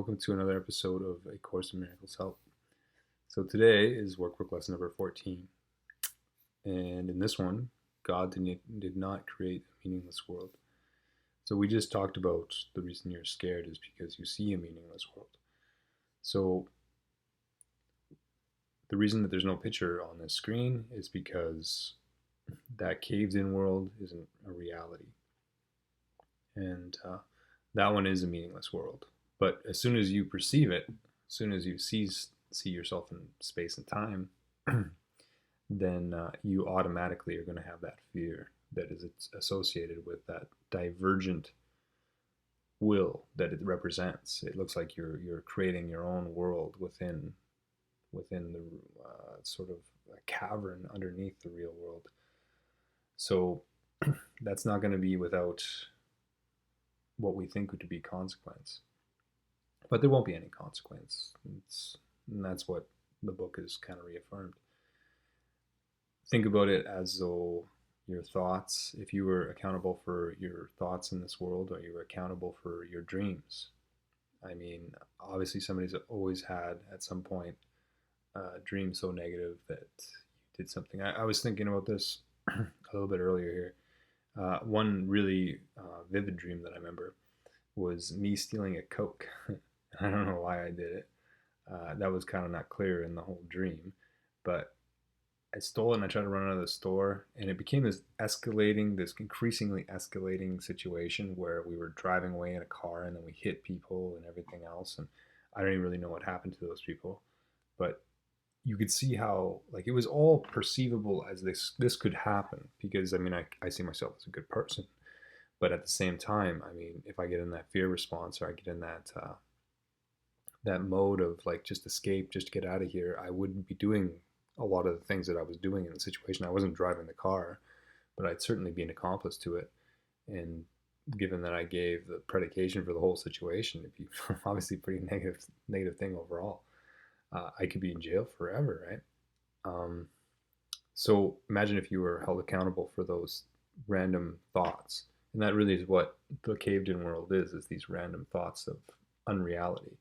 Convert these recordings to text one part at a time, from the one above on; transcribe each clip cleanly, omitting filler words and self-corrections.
welcome to another episode of A Course in Miracles Help. So today is workbook lesson number 14. And in this one, God did not create a meaningless world. So we just talked about the reason you're scared is because you see a meaningless world. So the reason that there's no picture on this screen is because that caved-in world isn't a reality. And that one is a meaningless world. But as soon as you perceive it, as soon as you see yourself in space and time, then you automatically are going to have that fear that is associated with that divergent will that it represents. It looks like you're creating your own world within the sort of a cavern underneath the real world. So that's not going to be without what we think would be consequence. But there won't be any consequence. And that's what the book has kind of reaffirmed. Think about it as though your thoughts, if you were accountable for your thoughts in this world, or you were accountable for your dreams. I mean, obviously somebody's always had at some point a dream so negative that you did something. I was thinking about this a little bit earlier here. One really vivid dream that I remember was me stealing a Coke. I don't know why I did it. That was kind of not clear in the whole dream, but I stole it and I tried to run out of the store, and it became this increasingly escalating situation where we were driving away in a car and then we hit people and everything else, and I don't even really know what happened to those people, but you could see how like it was all perceivable as this could happen, because I mean I see myself as a good person, but at the same time, I mean, if I get in that fear response, or I get in that mode of like just escape, just get out of here, I wouldn't be doing a lot of the things that I was doing in the situation. I wasn't driving the car, but I'd certainly be an accomplice to it. And given that I gave the predication for the whole situation, it'd be obviously a pretty negative thing overall. I could be in jail forever, right? So imagine if you were held accountable for those random thoughts. And that really is what the caved-in world is these random thoughts of unreality.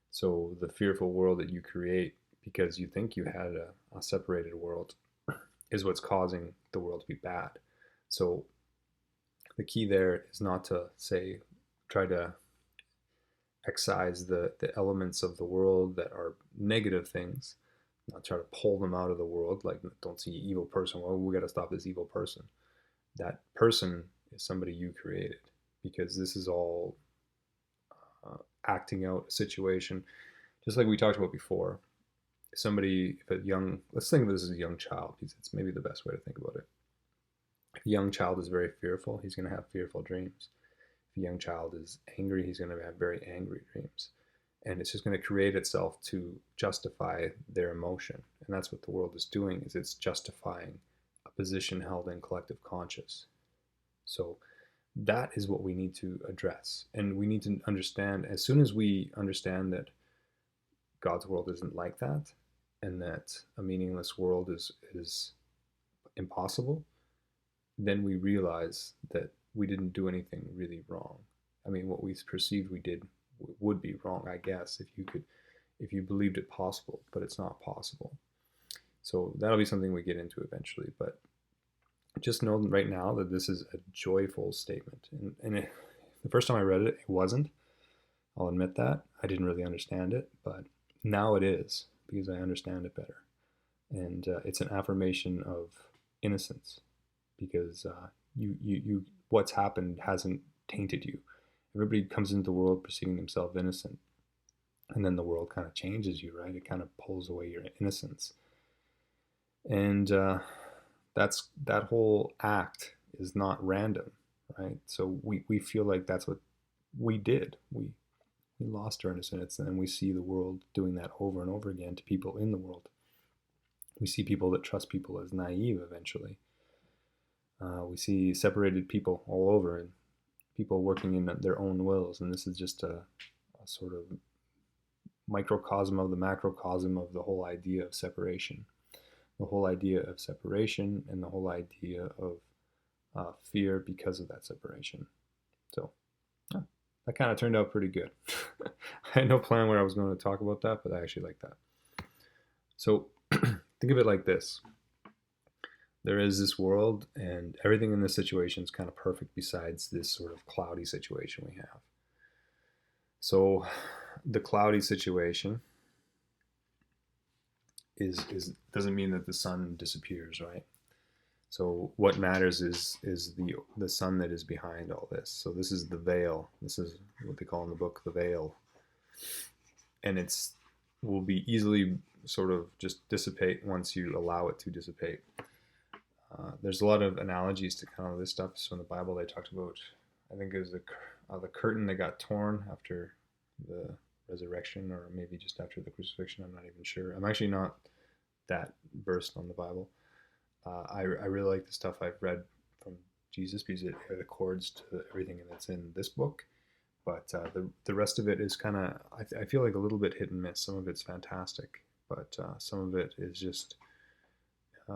So the fearful world that you create because you think you had a separated world is what's causing the world to be bad. So the key there is not to try to excise the elements of the world that are negative things, not try to pull them out of the world, like don't see an evil person, well, we got to stop this evil person. That person is somebody you created, because this is all acting out a situation, just like we talked about before. Let's think of this as a young child, because it's maybe the best way to think about it. If a young child is very fearful, he's going to have fearful dreams. If a young child is angry, he's going to have very angry dreams. And it's just going to create itself to justify their emotion. And that's what the world is doing, is it's justifying a position held in collective conscious. So that is what we need to address. And we need to understand, as soon as we understand that God's world isn't like that, and that a meaningless world is impossible, then we realize that we didn't do anything really wrong. I mean, what we perceived we did would be wrong, I guess, if you believed it possible, but it's not possible. So that'll be something we get into eventually, but just know right now that this is a joyful statement. And the first time I read it, it wasn't. I'll admit that. I didn't really understand it, but now it is, because I understand it better. And it's an affirmation of innocence, because you what's happened hasn't tainted you. Everybody comes into the world perceiving themselves innocent, and then the world kind of changes you, right? It kind of pulls away your innocence. And that whole act is not random, right? So we feel like that's what we did. We lost our innocence, and we see the world doing that over and over again to people in the world. We see people that trust people as naive eventually. We see separated people all over, and people working in their own wills, and this is just a sort of microcosm of the macrocosm of the whole idea of separation. The whole idea of separation, and the whole idea of fear because of that separation. So, yeah. that kind of turned out pretty good. I had no plan where I was going to talk about that, but I actually like that. So think of it like this. There is this world, and everything in this situation is kind of perfect besides this sort of cloudy situation we have. So the cloudy situation is doesn't mean that the sun disappears, right? So what matters is the sun that is behind all this. So this is the veil. This is what they call in the book the veil, and it's will be easily sort of just dissipate once you allow it to dissipate. There's a lot of analogies to kind of this stuff. So in the Bible, they talked about, I think it was the curtain that got torn after the resurrection, or maybe just after the crucifixion. I'm not even sure. I'm actually not that versed on the Bible. I really like the stuff I've read from Jesus because it accords to everything that's in this book. But the rest of it is kind of, I feel like a little bit hit and miss. Some of it's fantastic, but some of it is just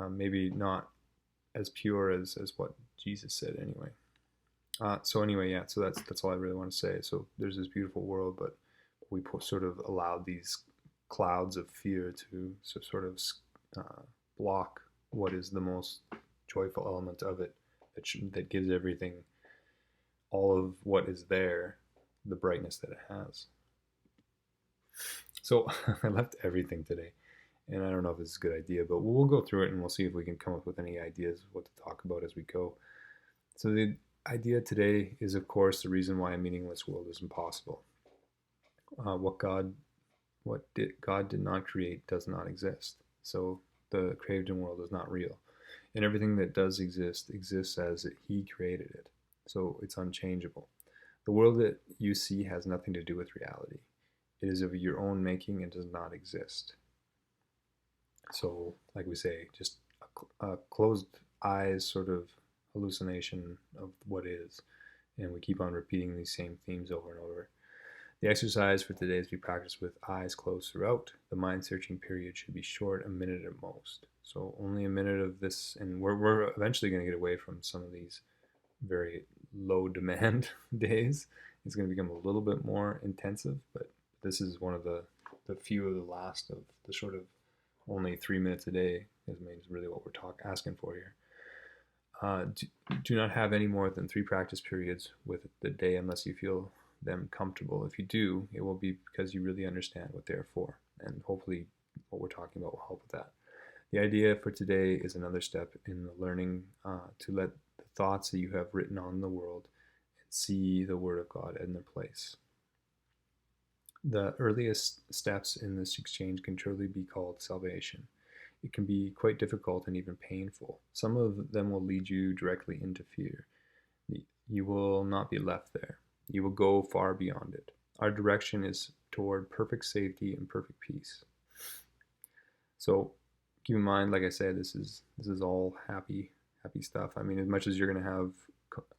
maybe not as pure as what Jesus said anyway. So anyway, yeah. So that's all I really want to say. So there's this beautiful world, but we sort of allowed these clouds of fear to sort of block what is the most joyful element of it, that gives everything, all of what is there, the brightness that it has. So I left everything today, and I don't know if it's a good idea, but we'll go through it and we'll see if we can come up with any ideas of what to talk about as we go. So the idea today is, of course, the reason why a meaningless world is impossible. What God did not create does not exist. So the created world is not real, and everything that does exist exists as He created it. So it's unchangeable. The world that you see has nothing to do with reality. It is of your own making and does not exist. So, like we say, just a closed eyes sort of hallucination of what is, and we keep on repeating these same themes over and over. The exercise for today is to be practiced with eyes closed throughout. The mind searching period should be short, a minute at most. So only a minute of this, and we're eventually going to get away from some of these very low demand days. It's going to become a little bit more intensive, but this is one of the few of the last of the sort of only 3 minutes a day is really what we're asking for here. Do not have any more than 3 practice periods with the day unless you feel them comfortable. If you do, it will be because you really understand what they're for, and hopefully what we're talking about will help with that. The idea for today is another step in the learning to let the thoughts that you have written on the world and see the Word of God in their place. The earliest steps in this exchange can truly be called salvation. It can be quite difficult and even painful. Some of them will lead you directly into fear. You will not be left there. You will go far beyond it. Our direction is toward perfect safety and perfect peace. So keep in mind, like I said, this is all happy stuff. I mean, as much as you're going to have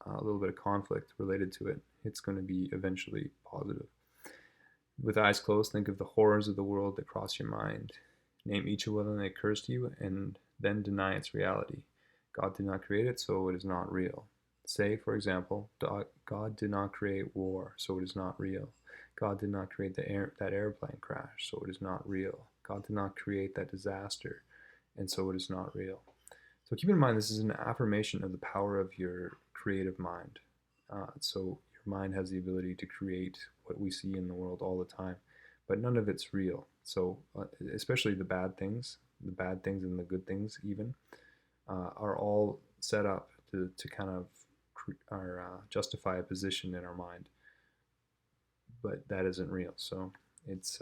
a little bit of conflict related to it, it's going to be eventually positive. With eyes closed, think of the horrors of the world that cross your mind. Name each of them that occurs to you, and then deny its reality. God did not create it, so it is not real. Say, for example, God did not create war, so it is not real. God did not create that airplane crash, so it is not real. God did not create that disaster, and so it is not real. So keep in mind, this is an affirmation of the power of your creative mind. So your mind has the ability to create what we see in the world all the time, but none of it's real. So especially the bad things and the good things even, are all set up to kind of justify a position in our mind, but that isn't real. So it's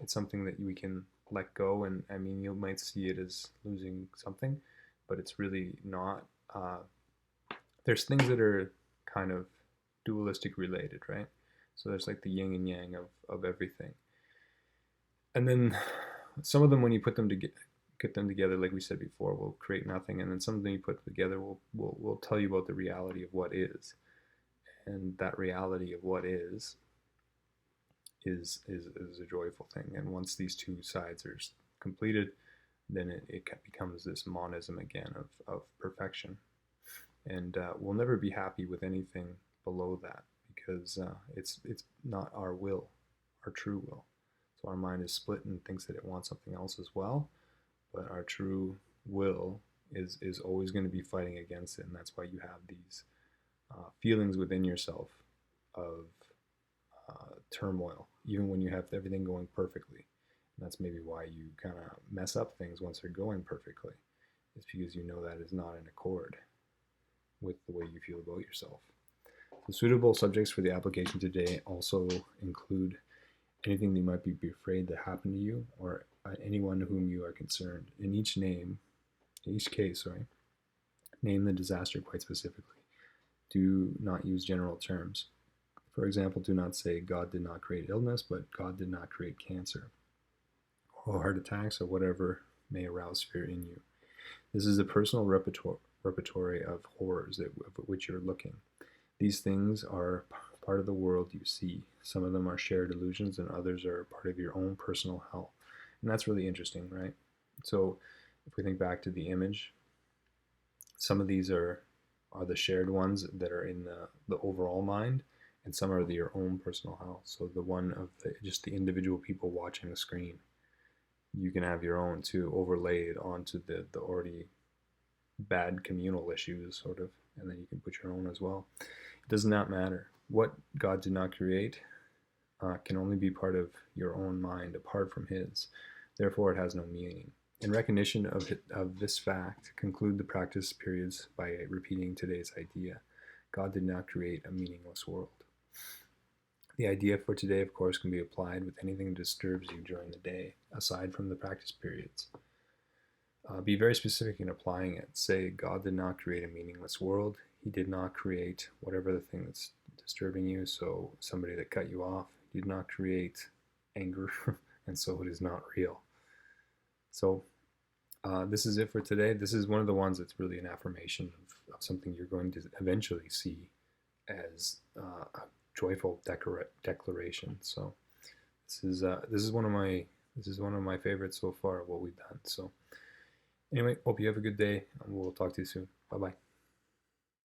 something that we can let go, and I mean, you might see it as losing something, but it's really not. There's things that are kind of dualistic related, right? So there's like the yin and yang of everything, and then some of them, when you put them together, like we said before, will create nothing, and then some of them you put together will tell you about the reality of what is, and that reality of what is a joyful thing. And once these two sides are completed, then it becomes this monism again of perfection, and we'll never be happy with anything below that, because it's not our will, our true will. So our mind is split and thinks that it wants something else as well, but our true will is always going to be fighting against it, and that's why you have these feelings within yourself of turmoil, even when you have everything going perfectly. And that's maybe why you kind of mess up things once they're going perfectly. It's because you know that is not in accord with the way you feel about yourself. The suitable subjects for the application today also include anything that you might be afraid to happen to you or anyone whom you are concerned. In each case, name the disaster quite specifically. Do not use general terms. For example, do not say God did not create illness, but God did not create cancer or heart attacks or whatever may arouse fear in you. This is a personal repertory of horrors at which you're looking. These things are part of the world you see. Some of them are shared illusions, and others are part of your own personal hell. And that's really interesting, right? So if we think back to the image, some of these are the shared ones that are in the overall mind, and some are your own personal hell. So the one of just the individual people watching the screen, you can have your own too overlaid onto the already bad communal issues, sort of, and then you can put your own as well. It does not matter. What God did not create can only be part of your own mind apart from His. Therefore, it has no meaning. In recognition of this fact, conclude the practice periods by repeating today's idea. God did not create a meaningless world. The idea for today, of course, can be applied with anything that disturbs you during the day, aside from the practice periods. Be very specific in applying it. Say, God did not create a meaningless world. He did not create whatever the thing that's disturbing you, so somebody that cut you off. He did not create anger, and so it is not real. So this is it for today. This is one of the ones that's really an affirmation of something you're going to eventually see as a joyful declaration. So this is one of my favorites so far of what we've done. So anyway, hope you have a good day, and we'll talk to you soon. Bye bye.